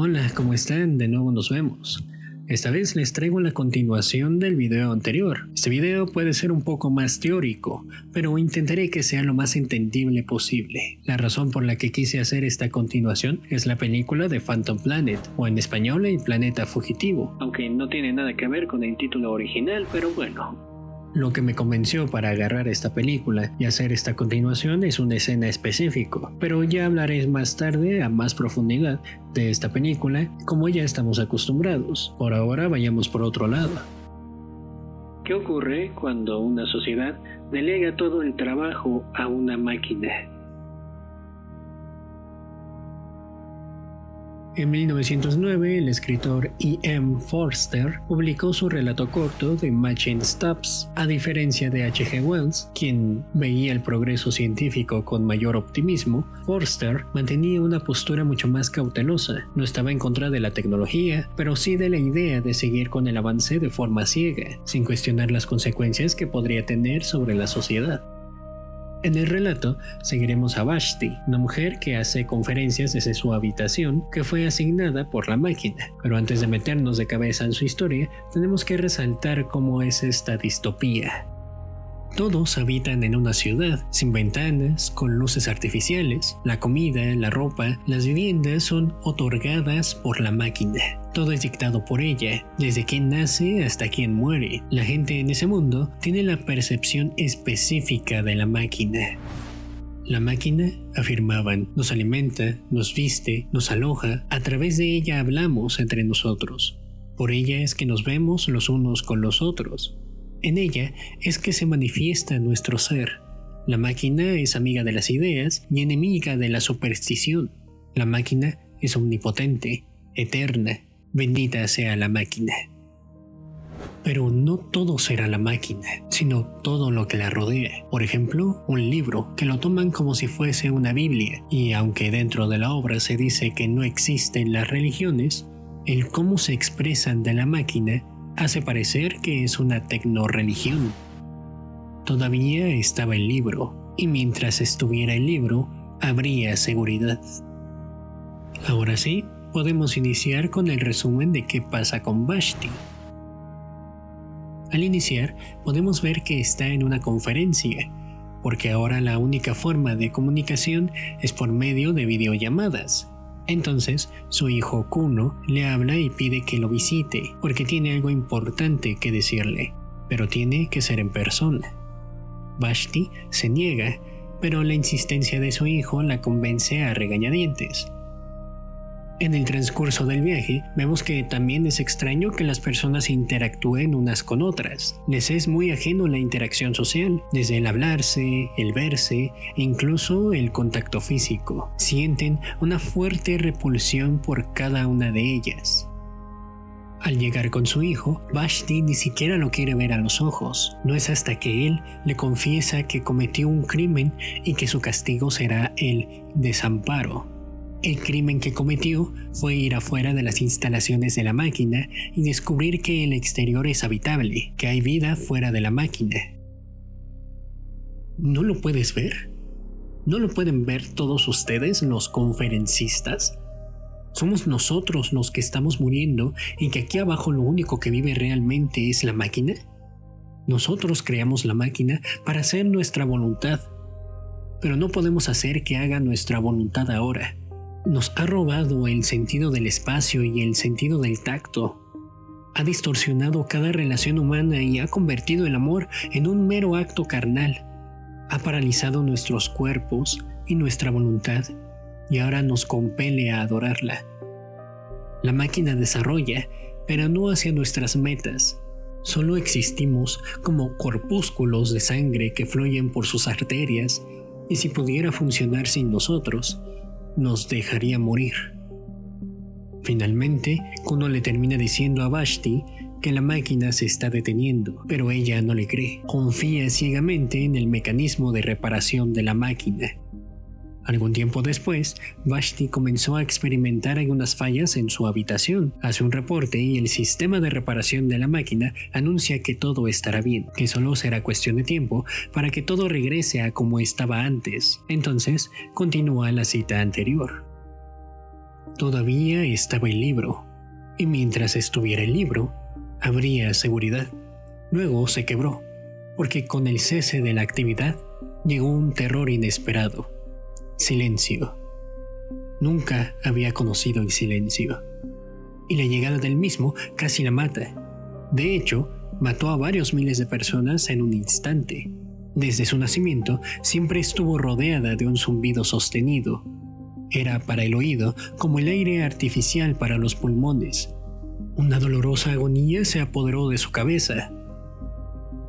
Hola, ¿cómo están? De nuevo nos vemos. Esta vez les traigo la continuación del video anterior. Este video puede ser un poco más teórico, pero intentaré que sea lo más entendible posible. La razón por la que quise hacer esta continuación es la película de Phantom Planet, o en español El Planeta Fugitivo, aunque no tiene nada que ver con el título original, pero bueno. Lo que me convenció para agarrar esta película y hacer esta continuación es una escena específica, pero ya hablaré más tarde a más profundidad de esta película como ya estamos acostumbrados. Por ahora vayamos por otro lado. ¿Qué ocurre cuando una sociedad delega todo el trabajo a una máquina? En 1909, el escritor E.M. Forster publicó su relato corto The Machine Stops. A diferencia de H.G. Wells, quien veía el progreso científico con mayor optimismo, Forster mantenía una postura mucho más cautelosa. No estaba en contra de la tecnología, pero sí de la idea de seguir con el avance de forma ciega, sin cuestionar las consecuencias que podría tener sobre la sociedad. En el relato seguiremos a Vashti, una mujer que hace conferencias desde su habitación que fue asignada por la máquina. Pero antes de meternos de cabeza en su historia, tenemos que resaltar cómo es esta distopía. Todos habitan en una ciudad, sin ventanas, con luces artificiales. La comida, la ropa, las viviendas son otorgadas por la máquina. Todo es dictado por ella, desde quien nace hasta quien muere. La gente en ese mundo tiene la percepción específica de la máquina. La máquina, afirmaban, nos alimenta, nos viste, nos aloja. A través de ella hablamos entre nosotros. Por ella es que nos vemos los unos con los otros. En ella es que se manifiesta nuestro ser. La máquina es amiga de las ideas y enemiga de la superstición. La máquina es omnipotente, eterna, bendita sea la máquina. Pero no todo será la máquina, sino todo lo que la rodea. Por ejemplo, un libro, que lo toman como si fuese una Biblia, y aunque dentro de la obra se dice que no existen las religiones, el cómo se expresan de la máquina hace parecer que es una tecnoreligión. Todavía estaba el libro, y mientras estuviera el libro, habría seguridad. Ahora sí, podemos iniciar con el resumen de qué pasa con Vashti. Al iniciar, podemos ver que está en una conferencia, porque ahora la única forma de comunicación es por medio de videollamadas. Entonces, su hijo Kuno le habla y pide que lo visite, porque tiene algo importante que decirle, pero tiene que ser en persona. Vashti se niega, pero la insistencia de su hijo la convence a regañadientes. En el transcurso del viaje, vemos que también es extraño que las personas interactúen unas con otras. Les es muy ajeno la interacción social, desde el hablarse, el verse e incluso el contacto físico. Sienten una fuerte repulsión por cada una de ellas. Al llegar con su hijo, Vashti ni siquiera lo quiere ver a los ojos. No es hasta que él le confiesa que cometió un crimen y que su castigo será el desamparo. El crimen que cometió fue ir afuera de las instalaciones de la máquina y descubrir que el exterior es habitable, que hay vida fuera de la máquina. ¿No lo puedes ver? ¿No lo pueden ver todos ustedes, los conferencistas? ¿Somos nosotros los que estamos muriendo y que aquí abajo lo único que vive realmente es la máquina? Nosotros creamos la máquina para hacer nuestra voluntad, pero no podemos hacer que haga nuestra voluntad ahora. Nos ha robado el sentido del espacio y el sentido del tacto. Ha distorsionado cada relación humana y ha convertido el amor en un mero acto carnal. Ha paralizado nuestros cuerpos y nuestra voluntad, y ahora nos compele a adorarla. La máquina desarrolla, pero no hacia nuestras metas. Solo existimos como corpúsculos de sangre que fluyen por sus arterias, y si pudiera funcionar sin nosotros, nos dejaría morir. Finalmente, Kuno le termina diciendo a Vashti que la máquina se está deteniendo, pero ella no le cree. Confía ciegamente en el mecanismo de reparación de la máquina. Algún tiempo después, Vashti comenzó a experimentar algunas fallas en su habitación. Hace un reporte y el sistema de reparación de la máquina anuncia que todo estará bien, que solo será cuestión de tiempo para que todo regrese a como estaba antes. Entonces, continúa la cita anterior. Todavía estaba el libro, y mientras estuviera el libro, habría seguridad. Luego se quebró, porque con el cese de la actividad llegó un terror inesperado. Silencio. Nunca había conocido el silencio, y la llegada del mismo casi la mata. De hecho, mató a varios miles de personas en un instante. Desde su nacimiento siempre estuvo rodeada de un zumbido sostenido. Era para el oído como el aire artificial para los pulmones. Una dolorosa agonía se apoderó de su cabeza,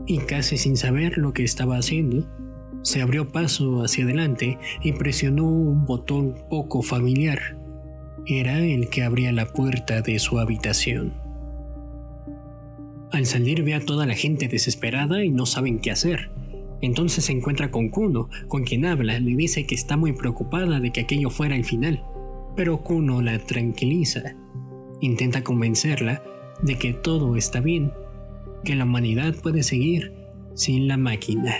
y casi sin saber lo que estaba haciendo, se abrió paso hacia adelante y presionó un botón poco familiar. Era el que abría la puerta de su habitación. Al salir ve a toda la gente desesperada y no saben qué hacer. Entonces se encuentra con Kuno, con quien habla, le dice que está muy preocupada de que aquello fuera el final. Pero Kuno la tranquiliza. Intenta convencerla de que todo está bien, que la humanidad puede seguir sin la máquina.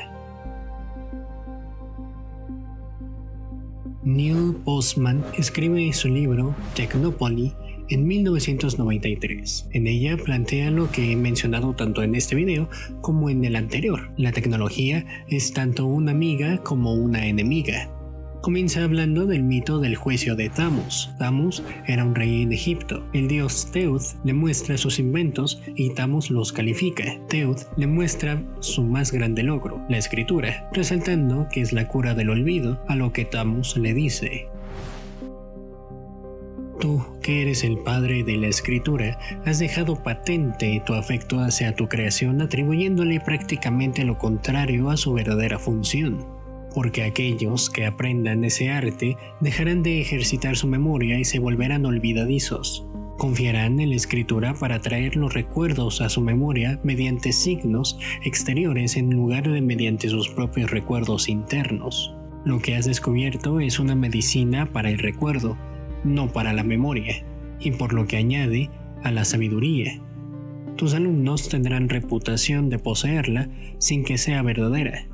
Neil Postman escribe su libro Technopoly en 1993. En ella plantea lo que he mencionado tanto en este video como en el anterior. La tecnología es tanto una amiga como una enemiga. Comienza hablando del mito del juicio de Thamus. Thamus era un rey en Egipto. El dios Teuth le muestra sus inventos y Thamus los califica. Teuth le muestra su más grande logro, la escritura, resaltando que es la cura del olvido, a lo que Thamus le dice: tú, que eres el padre de la escritura, has dejado patente tu afecto hacia tu creación atribuyéndole prácticamente lo contrario a su verdadera función. Porque aquellos que aprendan ese arte dejarán de ejercitar su memoria y se volverán olvidadizos. Confiarán en la escritura para traer los recuerdos a su memoria mediante signos exteriores en lugar de mediante sus propios recuerdos internos. Lo que has descubierto es una medicina para el recuerdo, no para la memoria, y por lo que añade a la sabiduría. Tus alumnos tendrán reputación de poseerla sin que sea verdadera.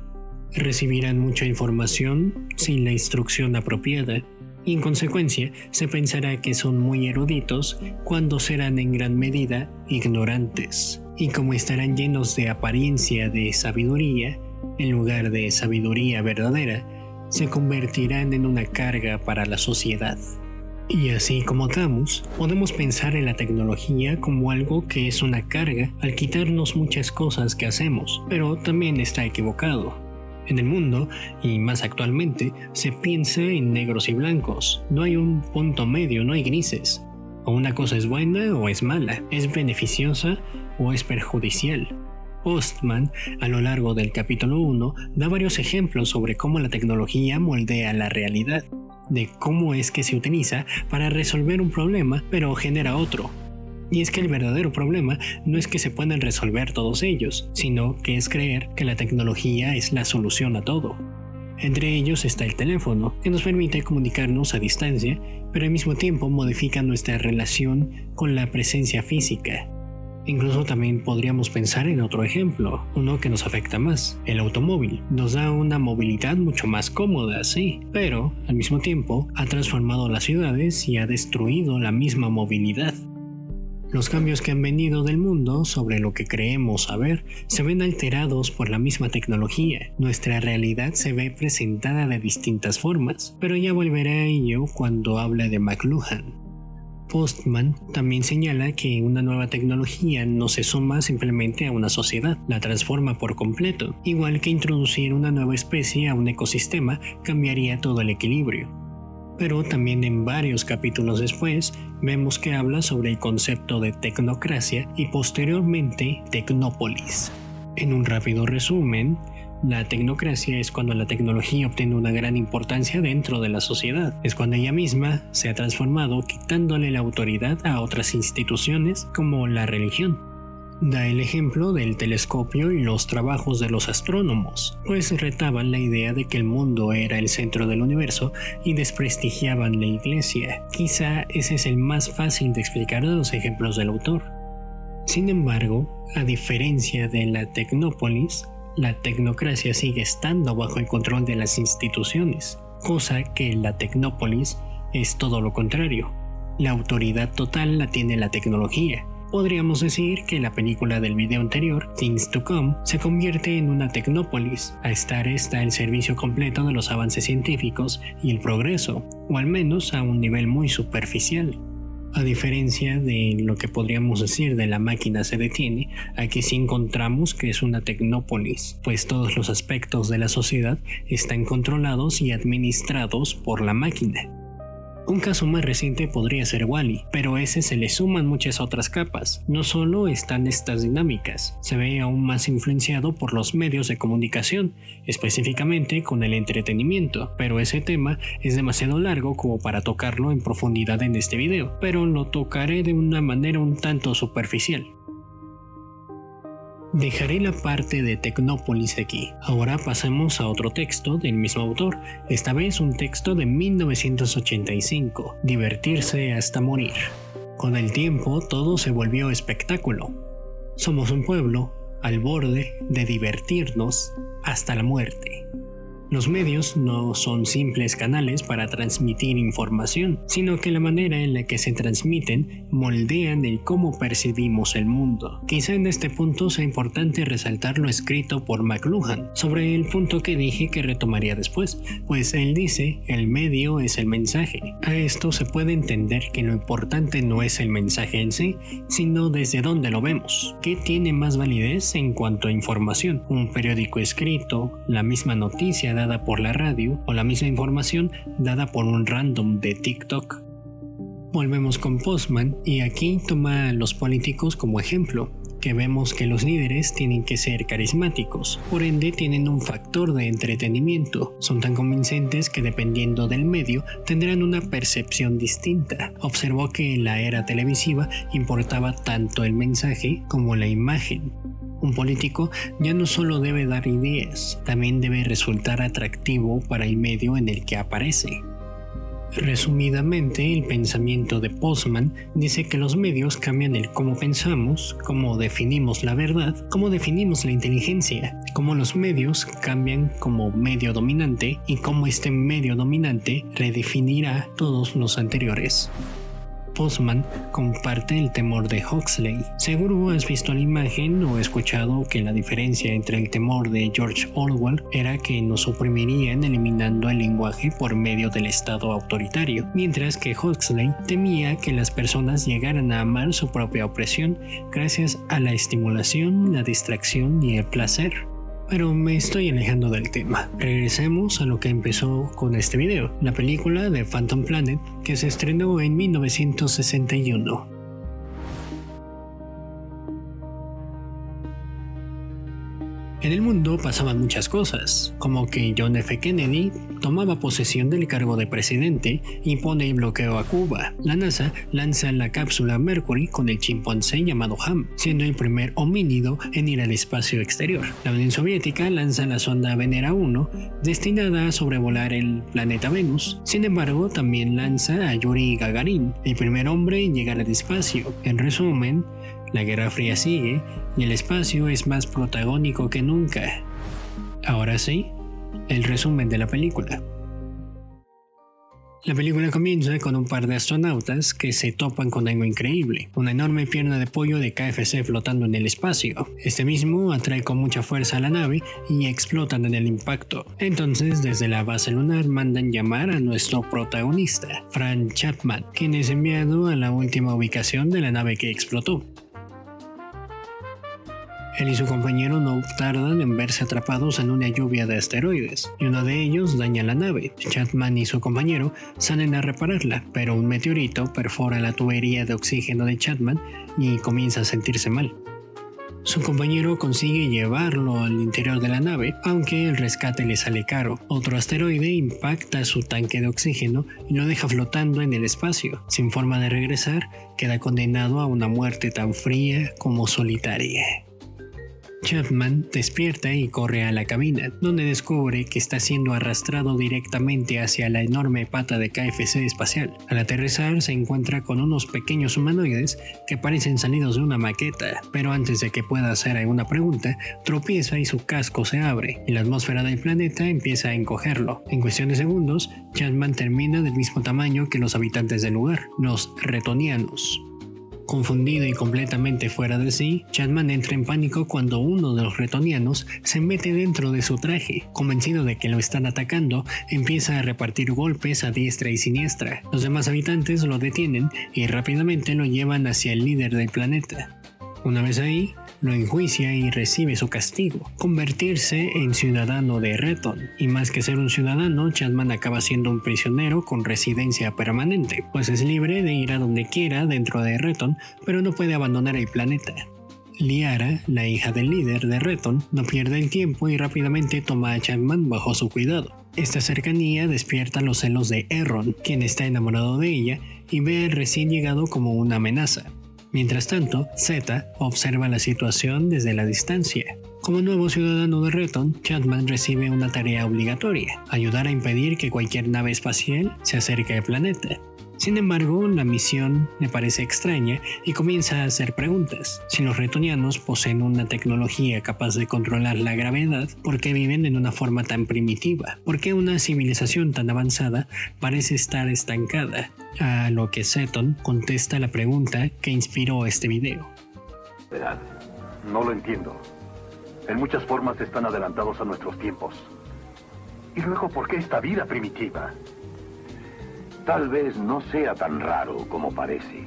Recibirán mucha información sin la instrucción apropiada, y en consecuencia se pensará que son muy eruditos cuando serán en gran medida ignorantes. Y como estarán llenos de apariencia de sabiduría, en lugar de sabiduría verdadera, se convertirán en una carga para la sociedad. Y así como Thamus, podemos pensar en la tecnología como algo que es una carga al quitarnos muchas cosas que hacemos, pero también está equivocado. En el mundo, y más actualmente, se piensa en negros y blancos. No hay un punto medio, no hay grises. O una cosa es buena o es mala, es beneficiosa o es perjudicial. Postman, a lo largo del capítulo 1, da varios ejemplos sobre cómo la tecnología moldea la realidad, de cómo es que se utiliza para resolver un problema, pero genera otro. Y es que el verdadero problema no es que se puedan resolver todos ellos, sino que es creer que la tecnología es la solución a todo. Entre ellos está el teléfono, que nos permite comunicarnos a distancia, pero al mismo tiempo modifica nuestra relación con la presencia física. Incluso también podríamos pensar en otro ejemplo, uno que nos afecta más, el automóvil. Nos da una movilidad mucho más cómoda, sí, pero al mismo tiempo ha transformado las ciudades y ha destruido la misma movilidad. Los cambios que han venido del mundo sobre lo que creemos saber se ven alterados por la misma tecnología. Nuestra realidad se ve presentada de distintas formas, pero ya volveré a ello cuando hable de McLuhan. Postman también señala que una nueva tecnología no se suma simplemente a una sociedad, la transforma por completo, igual que introducir una nueva especie a un ecosistema cambiaría todo el equilibrio. Pero también en varios capítulos después vemos que habla sobre el concepto de tecnocracia y posteriormente tecnópolis. En un rápido resumen, la tecnocracia es cuando la tecnología obtiene una gran importancia dentro de la sociedad. Es cuando ella misma se ha transformado quitándole la autoridad a otras instituciones como la religión. Da el ejemplo del telescopio y los trabajos de los astrónomos, pues retaban la idea de que el mundo era el centro del universo y desprestigiaban la iglesia. Quizá ese es el más fácil de explicar de los ejemplos del autor. Sin embargo, a diferencia de la tecnópolis, la tecnocracia sigue estando bajo el control de las instituciones, cosa que la tecnópolis es todo lo contrario. La autoridad total la tiene la tecnología. Podríamos decir que la película del video anterior, Things to Come, se convierte en una tecnópolis. A estar está el servicio completo de los avances científicos y el progreso, o al menos a un nivel muy superficial. A diferencia de lo que podríamos decir de la máquina se detiene, aquí sí encontramos que es una tecnópolis, pues todos los aspectos de la sociedad están controlados y administrados por la máquina. Un caso más reciente podría ser WALL-E, pero a ese se le suman muchas otras capas. No solo están estas dinámicas, se ve aún más influenciado por los medios de comunicación, específicamente con el entretenimiento, pero ese tema es demasiado largo como para tocarlo en profundidad en este video, pero lo tocaré de una manera un tanto superficial. Dejaré la parte de Tecnópolis aquí. Ahora pasemos a otro texto del mismo autor, esta vez un texto de 1985, Divertirse hasta morir. Con el tiempo todo se volvió espectáculo. Somos un pueblo al borde de divertirnos hasta la muerte. Los medios no son simples canales para transmitir información, sino que la manera en la que se transmiten moldean el cómo percibimos el mundo. Quizá en este punto sea importante resaltar lo escrito por McLuhan, sobre el punto que dije que retomaría después, pues él dice, el medio es el mensaje. A esto se puede entender que lo importante no es el mensaje en sí, sino desde dónde lo vemos. ¿Qué tiene más validez en cuanto a información? ¿Un periódico escrito, la misma noticia dada por la radio o la misma información dada por un random de TikTok? Volvemos con Postman y aquí toma a los políticos como ejemplo, que vemos que los líderes tienen que ser carismáticos, por ende tienen un factor de entretenimiento, son tan convincentes que dependiendo del medio tendrán una percepción distinta. Observó que en la era televisiva importaba tanto el mensaje como la imagen. Un político ya no solo debe dar ideas, también debe resultar atractivo para el medio en el que aparece. Resumidamente, el pensamiento de Postman dice que los medios cambian el cómo pensamos, cómo definimos la verdad, cómo definimos la inteligencia, cómo los medios cambian como medio dominante y cómo este medio dominante redefinirá todos los anteriores. Postman comparte el temor de Huxley. Seguro has visto la imagen o escuchado que la diferencia entre el temor de George Orwell era que nos oprimirían eliminando el lenguaje por medio del Estado autoritario, mientras que Huxley temía que las personas llegaran a amar su propia opresión gracias a la estimulación, la distracción y el placer. Pero me estoy alejando del tema. Regresemos a lo que empezó con este video, la película de Phantom Planet que se estrenó en 1961. En el mundo pasaban muchas cosas, como que John F. Kennedy tomaba posesión del cargo de presidente y pone en bloqueo a Cuba. La NASA lanza la cápsula Mercury con el chimpancé llamado Ham, siendo el primer homínido en ir al espacio exterior. La Unión Soviética lanza la sonda Venera 1, destinada a sobrevolar el planeta Venus. Sin embargo, también lanza a Yuri Gagarin, el primer hombre en llegar al espacio. En resumen, la Guerra Fría sigue y el espacio es más protagónico que nunca. Ahora sí, el resumen de la película. La película comienza con un par de astronautas que se topan con algo increíble, una enorme pierna de pollo de KFC flotando en el espacio. Este mismo atrae con mucha fuerza a la nave y explotan en el impacto. Entonces, desde la base lunar mandan llamar a nuestro protagonista, Frank Chapman, quien es enviado a la última ubicación de la nave que explotó. Él y su compañero no tardan en verse atrapados en una lluvia de asteroides, y uno de ellos daña la nave. Chapman y su compañero salen a repararla, pero un meteorito perfora la tubería de oxígeno de Chapman y comienza a sentirse mal. Su compañero consigue llevarlo al interior de la nave, aunque el rescate le sale caro. Otro asteroide impacta su tanque de oxígeno y lo deja flotando en el espacio. Sin forma de regresar, queda condenado a una muerte tan fría como solitaria. Chapman despierta y corre a la cabina, donde descubre que está siendo arrastrado directamente hacia la enorme pata de KFC espacial. Al aterrizar se encuentra con unos pequeños humanoides que parecen salidos de una maqueta, pero antes de que pueda hacer alguna pregunta, tropieza y su casco se abre, y la atmósfera del planeta empieza a encogerlo. En cuestión de segundos, Chapman termina del mismo tamaño que los habitantes del lugar, los retonianos. Confundido y completamente fuera de sí, Chapman entra en pánico cuando uno de los retonianos se mete dentro de su traje. Convencido de que lo están atacando, empieza a repartir golpes a diestra y siniestra. Los demás habitantes lo detienen y rápidamente lo llevan hacia el líder del planeta. Una vez ahí, lo enjuicia y recibe su castigo, convertirse en ciudadano de Reton. Y más que ser un ciudadano, Chapman acaba siendo un prisionero con residencia permanente, pues es libre de ir a donde quiera dentro de Reton, pero no puede abandonar el planeta. Liara, la hija del líder de Reton, no pierde el tiempo y rápidamente toma a Chapman bajo su cuidado. Esta cercanía despierta los celos de Erron, quien está enamorado de ella y ve al recién llegado como una amenaza. Mientras tanto, Zeta observa la situación desde la distancia. Como nuevo ciudadano de Reton, Chapman recibe una tarea obligatoria: ayudar a impedir que cualquier nave espacial se acerque al planeta. Sin embargo, la misión le parece extraña y comienza a hacer preguntas. Si los retonianos poseen una tecnología capaz de controlar la gravedad, ¿por qué viven en una forma tan primitiva? ¿Por qué una civilización tan avanzada parece estar estancada? A lo que Seton contesta la pregunta que inspiró este video. Verán, no lo entiendo. En muchas formas están adelantados a nuestros tiempos. Y luego, ¿por qué esta vida primitiva? Tal vez no sea tan raro como parece.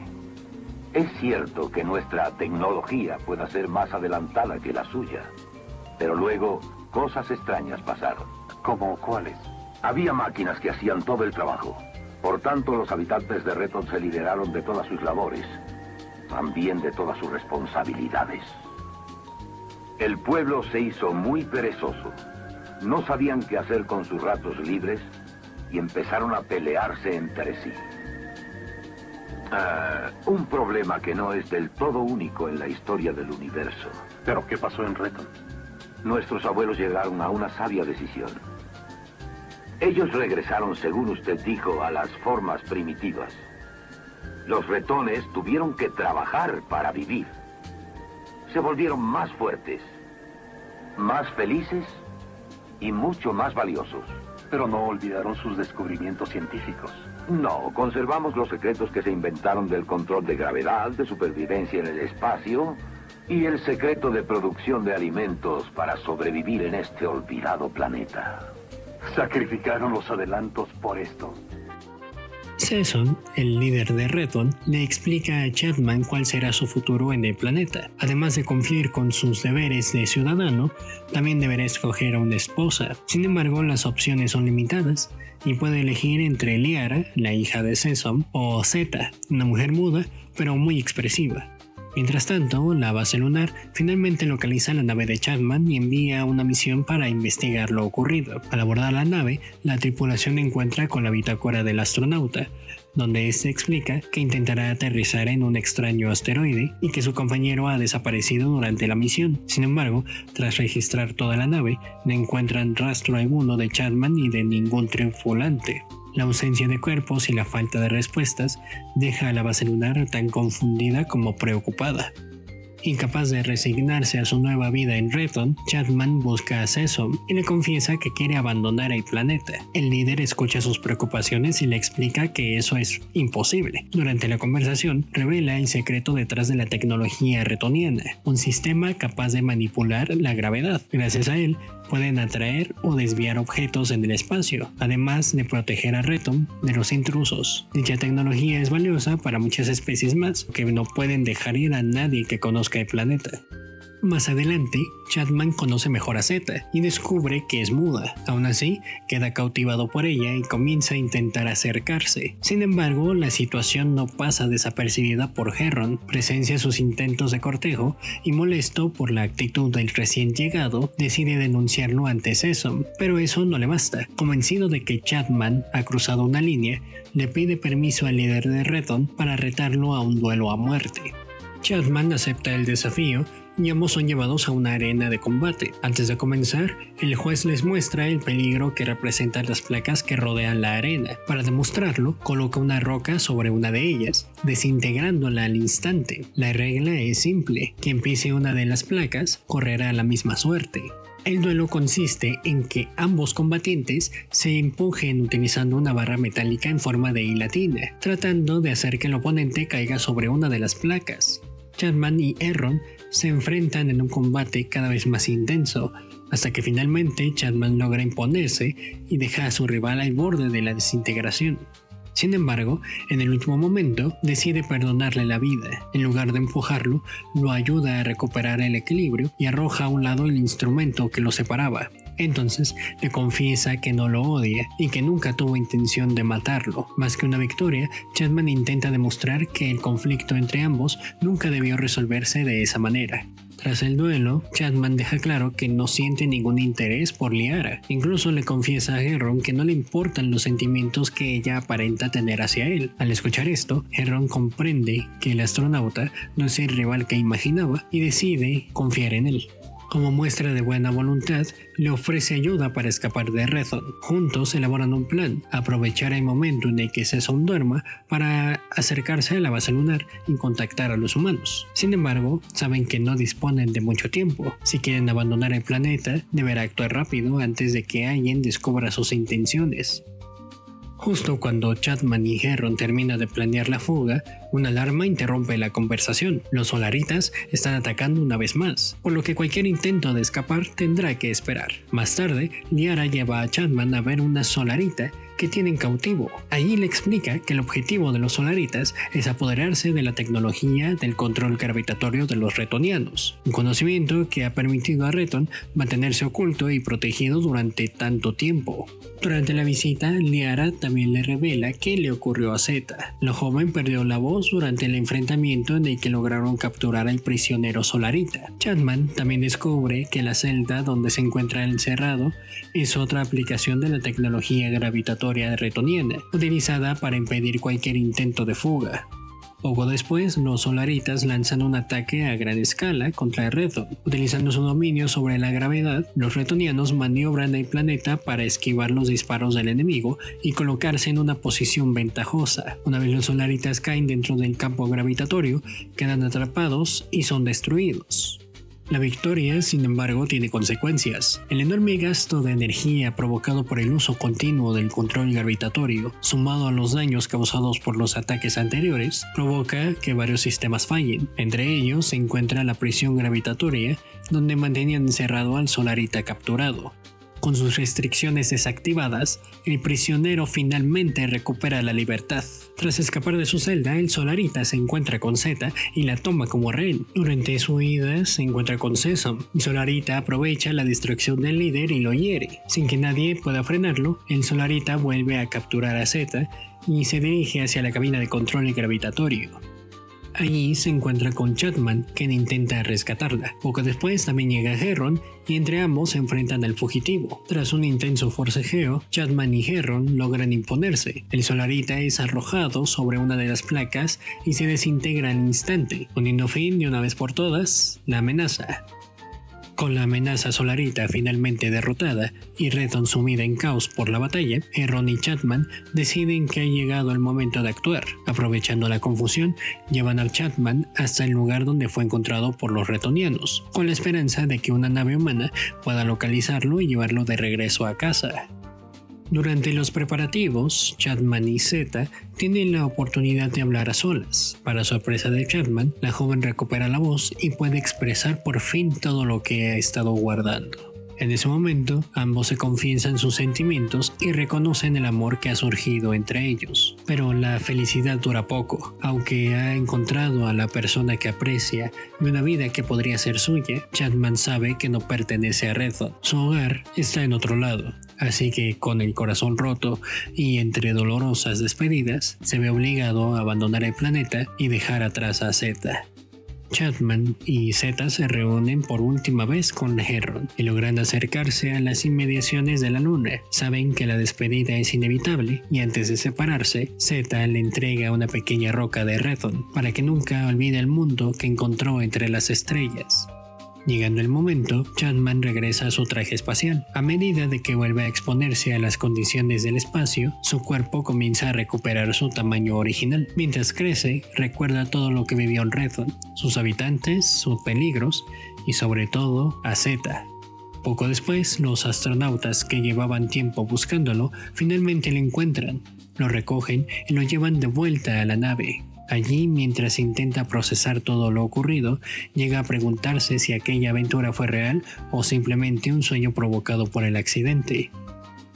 Es cierto que nuestra tecnología pueda ser más adelantada que la suya, pero luego cosas extrañas pasaron. ¿Cómo cuáles? Había máquinas que hacían todo el trabajo. Por tanto, los habitantes de Reton se liberaron de todas sus labores, también de todas sus responsabilidades. El pueblo se hizo muy perezoso. No sabían qué hacer con sus ratos libres y empezaron a pelearse entre sí. Un problema que no es del todo único en la historia del universo. ¿Pero qué pasó en Reton? Nuestros abuelos llegaron a una sabia decisión. Ellos regresaron, según usted dijo, a las formas primitivas. Los retones tuvieron que trabajar para vivir. Se volvieron más fuertes, más felices y mucho más valiosos. Pero no olvidaron sus descubrimientos científicos. No, conservamos los secretos que se inventaron del control de gravedad, de supervivencia en el espacio y el secreto de producción de alimentos para sobrevivir en este olvidado planeta. Sacrificaron los adelantos por esto. Seson, el líder de Reton, le explica a Chapman cuál será su futuro en el planeta. Además de cumplir con sus deberes de ciudadano, también deberá escoger a una esposa. Sin embargo, las opciones son limitadas y puede elegir entre Liara, la hija de Seson, o Zeta, una mujer muda pero muy expresiva. Mientras tanto, la base lunar finalmente localiza la nave de Chapman y envía una misión para investigar lo ocurrido. Al abordar la nave, la tripulación encuentra con la bitácora del astronauta, donde este explica que intentará aterrizar en un extraño asteroide y que su compañero ha desaparecido durante la misión. Sin embargo, tras registrar toda la nave, no encuentran rastro alguno de Chapman ni de ningún tripulante. La ausencia de cuerpos y la falta de respuestas deja a la base lunar tan confundida como preocupada. Incapaz de resignarse a su nueva vida en Reton, Chapman busca a Seson y le confiesa que quiere abandonar el planeta. El líder escucha sus preocupaciones y le explica que eso es imposible. Durante la conversación, revela el secreto detrás de la tecnología retoniana, un sistema capaz de manipular la gravedad. Gracias a él, pueden atraer o desviar objetos en el espacio, además de proteger a Reton de los intrusos. Dicha tecnología es valiosa para muchas especies más, que no pueden dejar ir a nadie que conozca el planeta. Más adelante, Chapman conoce mejor a Zeta y descubre que es muda. Aún así, queda cautivado por ella y comienza a intentar acercarse. Sin embargo, la situación no pasa desapercibida por Herron. Presencia sus intentos de cortejo y molesto por la actitud del recién llegado, decide denunciarlo ante Seson, pero eso no le basta. Convencido de que Chapman ha cruzado una línea, le pide permiso al líder de Reton para retarlo a un duelo a muerte. Chapman acepta el desafío y ambos son llevados a una arena de combate. Antes de comenzar, el juez les muestra el peligro que representan las placas que rodean la arena. Para demostrarlo, coloca una roca sobre una de ellas, desintegrándola al instante. La regla es simple: quien pise una de las placas correrá la misma suerte. El duelo consiste en que ambos combatientes se empujen utilizando una barra metálica en forma de I latina, tratando de hacer que el oponente caiga sobre una de las placas. Chapman y Herron se enfrentan en un combate cada vez más intenso, hasta que finalmente Chapman logra imponerse y deja a su rival al borde de la desintegración. Sin embargo, en el último momento decide perdonarle la vida. En lugar de empujarlo, lo ayuda a recuperar el equilibrio y arroja a un lado el instrumento que lo separaba. Entonces le confiesa que no lo odia y que nunca tuvo intención de matarlo. Más que una victoria, Chapman intenta demostrar que el conflicto entre ambos nunca debió resolverse de esa manera. Tras el duelo, Chapman deja claro que no siente ningún interés por Liara. Incluso le confiesa a Herron que no le importan los sentimientos que ella aparenta tener hacia él. Al escuchar esto, Herron comprende que el astronauta no es el rival que imaginaba y decide confiar en él. Como muestra de buena voluntad, le ofrece ayuda para escapar de Rethon. Juntos elaboran un plan: aprovechar el momento en el que Sesson duerma para acercarse a la base lunar y contactar a los humanos. Sin embargo, saben que no disponen de mucho tiempo. Si quieren abandonar el planeta, deberá actuar rápido antes de que alguien descubra sus intenciones. Justo cuando Chapman y Herron terminan de planear la fuga, una alarma interrumpe la conversación. Los Solaritas están atacando una vez más, por lo que cualquier intento de escapar tendrá que esperar. Más tarde, Liara lleva a Chapman a ver una Solarita que tienen cautivo. Allí le explica que el objetivo de los Solaritas es apoderarse de la tecnología del control gravitatorio de los retonianos, un conocimiento que ha permitido a Rethon mantenerse oculto y protegido durante tanto tiempo. Durante la visita, Liara también le revela qué le ocurrió a Zeta. La joven perdió la voz durante el enfrentamiento en el que lograron capturar al prisionero Solarita. Chapman también descubre que la celda donde se encuentra encerrado es otra aplicación de la tecnología gravitatoria retoniana, utilizada para impedir cualquier intento de fuga. Poco después, los Solaritas lanzan un ataque a gran escala contra Rethon. Utilizando su dominio sobre la gravedad, los retonianos maniobran el planeta para esquivar los disparos del enemigo y colocarse en una posición ventajosa. Una vez los Solaritas caen dentro del campo gravitatorio, quedan atrapados y son destruidos. La victoria, sin embargo, tiene consecuencias. El enorme gasto de energía provocado por el uso continuo del control gravitatorio, sumado a los daños causados por los ataques anteriores, provoca que varios sistemas fallen. Entre ellos se encuentra la prisión gravitatoria, donde mantenían encerrado al Solarita capturado. Con sus restricciones desactivadas, el prisionero finalmente recupera la libertad. Tras escapar de su celda, el Solarita se encuentra con Zeta y la toma como rehén. Durante su huida se encuentra con Sesson. El Solarita aprovecha la distracción del líder y lo hiere. Sin que nadie pueda frenarlo, el Solarita vuelve a capturar a Zeta y se dirige hacia la cabina de control gravitatorio. Allí se encuentra con Chapman, quien intenta rescatarla. Poco después también llega Herron y entre ambos se enfrentan al fugitivo. Tras un intenso forcejeo, Chapman y Herron logran imponerse. El Solarita es arrojado sobre una de las placas y se desintegra al instante, poniendo fin de una vez por todas la amenaza. Con la amenaza Solarita finalmente derrotada y Rethon sumida en caos por la batalla, Herron y Chapman deciden que ha llegado el momento de actuar. Aprovechando la confusión, llevan a Chapman hasta el lugar donde fue encontrado por los retonianos, con la esperanza de que una nave humana pueda localizarlo y llevarlo de regreso a casa. Durante los preparativos, Chapman y Zeta tienen la oportunidad de hablar a solas. Para sorpresa de Chapman, la joven recupera la voz y puede expresar por fin todo lo que ha estado guardando. En ese momento, ambos se confiesan sus sentimientos y reconocen el amor que ha surgido entre ellos. Pero la felicidad dura poco. Aunque ha encontrado a la persona que aprecia y una vida que podría ser suya, Chapman sabe que no pertenece a Rethon. Su hogar está en otro lado. Así que, con el corazón roto y entre dolorosas despedidas, se ve obligado a abandonar el planeta y dejar atrás a Zeta. Chapman y Zeta se reúnen por última vez con Herron y logran acercarse a las inmediaciones de la luna. Saben que la despedida es inevitable y antes de separarse, Zeta le entrega una pequeña roca de Rethon para que nunca olvide el mundo que encontró entre las estrellas. Llegando el momento, Chapman regresa a su traje espacial. A medida de que vuelve a exponerse a las condiciones del espacio, su cuerpo comienza a recuperar su tamaño original. Mientras crece, recuerda todo lo que vivió en Redfall, sus habitantes, sus peligros y sobre todo a Zeta. Poco después, los astronautas que llevaban tiempo buscándolo finalmente lo encuentran, lo recogen y lo llevan de vuelta a la nave. Allí, mientras intenta procesar todo lo ocurrido, llega a preguntarse si aquella aventura fue real o simplemente un sueño provocado por el accidente.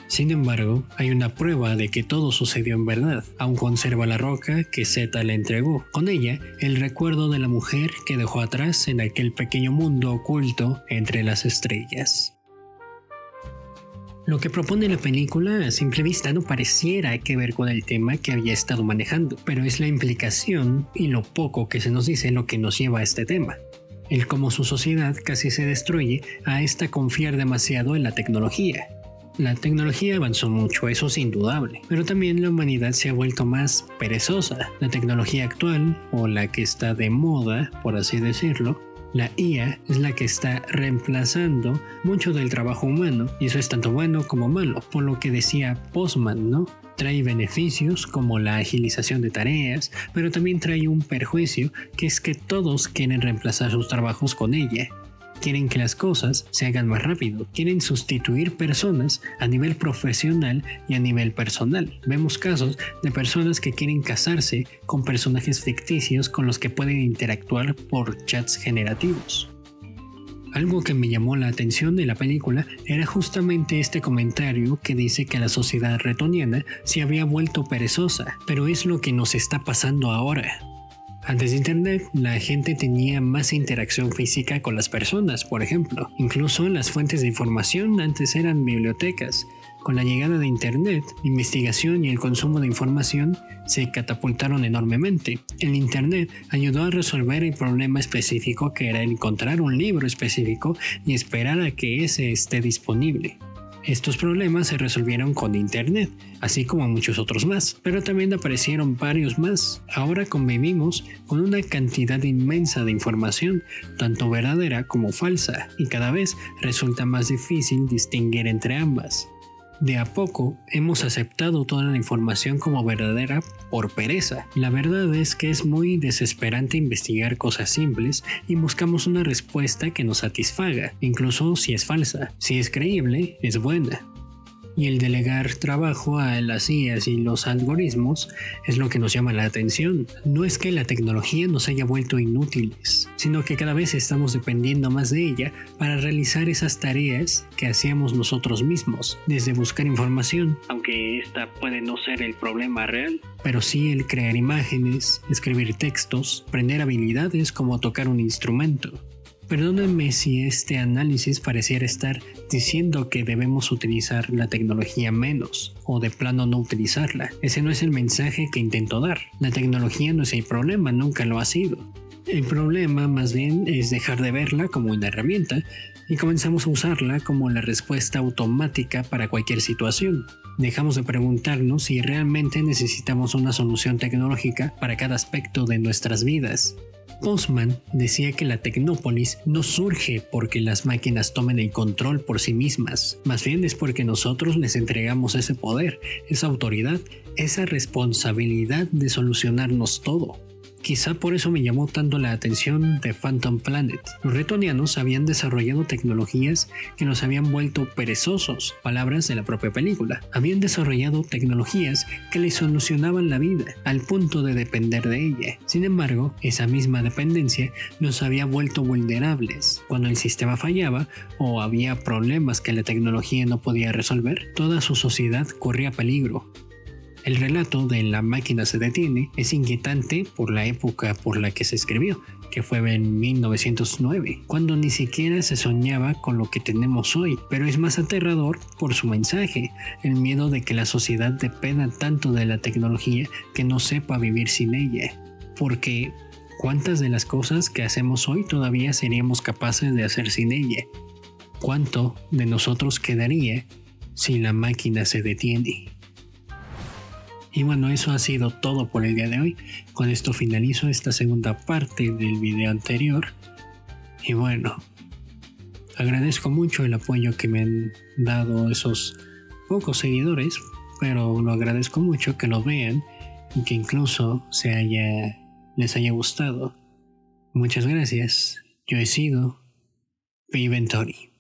Sin embargo, hay una prueba de que todo sucedió en verdad. Aún conserva la roca que Zeta le entregó. Con ella, el recuerdo de la mujer que dejó atrás en aquel pequeño mundo oculto entre las estrellas. Lo que propone la película a simple vista no pareciera que ver con el tema que había estado manejando, pero es la implicación y lo poco que se nos dice lo que nos lleva a este tema. El cómo su sociedad casi se destruye a esta confiar demasiado en la tecnología. La tecnología avanzó mucho, eso es indudable, pero también la humanidad se ha vuelto más perezosa. La tecnología actual, o la que está de moda, por así decirlo, la IA es la que está reemplazando mucho del trabajo humano, y eso es tanto bueno como malo, por lo que decía Postman, ¿no? Trae beneficios como la agilización de tareas, pero también trae un perjuicio, que es que todos quieren reemplazar sus trabajos con ella. Quieren que las cosas se hagan más rápido, quieren sustituir personas a nivel profesional y a nivel personal. Vemos casos de personas que quieren casarse con personajes ficticios con los que pueden interactuar por chats generativos. Algo que me llamó la atención de la película era justamente este comentario que dice que la sociedad retoniana se había vuelto perezosa, pero es lo que nos está pasando ahora. Antes de Internet, la gente tenía más interacción física con las personas, por ejemplo. Incluso las fuentes de información antes eran bibliotecas. Con la llegada de Internet, la investigación y el consumo de información se catapultaron enormemente. El Internet ayudó a resolver el problema específico que era encontrar un libro específico y esperar a que ese esté disponible. Estos problemas se resolvieron con Internet, así como muchos otros más, pero también aparecieron varios más. Ahora convivimos con una cantidad inmensa de información, tanto verdadera como falsa, y cada vez resulta más difícil distinguir entre ambas. De a poco hemos aceptado toda la información como verdadera por pereza. La verdad es que es muy desesperante investigar cosas simples y buscamos una respuesta que nos satisfaga, incluso si es falsa. Si es creíble, es buena. Y el delegar trabajo a las IAs y los algoritmos es lo que nos llama la atención. No es que la tecnología nos haya vuelto inútiles, sino que cada vez estamos dependiendo más de ella para realizar esas tareas que hacíamos nosotros mismos, desde buscar información, aunque esta puede no ser el problema real, pero sí el crear imágenes, escribir textos, aprender habilidades como tocar un instrumento. Perdónenme si este análisis pareciera estar diciendo que debemos utilizar la tecnología menos o de plano no utilizarla. Ese no es el mensaje que intento dar. La tecnología no es el problema, nunca lo ha sido. El problema más bien es dejar de verla como una herramienta y comenzamos a usarla como la respuesta automática para cualquier situación. Dejamos de preguntarnos si realmente necesitamos una solución tecnológica para cada aspecto de nuestras vidas. Postman decía que la tecnópolis no surge porque las máquinas tomen el control por sí mismas, más bien es porque nosotros les entregamos ese poder, esa autoridad, esa responsabilidad de solucionarnos todo. Quizá por eso me llamó tanto la atención de Phantom Planet. Los retonianos habían desarrollado tecnologías que nos habían vuelto perezosos, palabras de la propia película. Habían desarrollado tecnologías que les solucionaban la vida, al punto de depender de ella. Sin embargo, esa misma dependencia nos había vuelto vulnerables. Cuando el sistema fallaba o había problemas que la tecnología no podía resolver, toda su sociedad corría peligro. El relato de La máquina se detiene es inquietante por la época por la que se escribió, que fue en 1909, cuando ni siquiera se soñaba con lo que tenemos hoy, pero es más aterrador por su mensaje, el miedo de que la sociedad dependa tanto de la tecnología que no sepa vivir sin ella, porque ¿cuántas de las cosas que hacemos hoy todavía seríamos capaces de hacer sin ella? ¿Cuánto de nosotros quedaría si la máquina se detiene? Y bueno, eso ha sido todo por el día de hoy. Con esto finalizo esta segunda parte del video anterior. Y bueno, Agradezco mucho el apoyo que me han dado esos pocos seguidores, pero lo agradezco mucho que lo vean y que incluso les haya gustado. Muchas gracias. Yo he sido Piventori.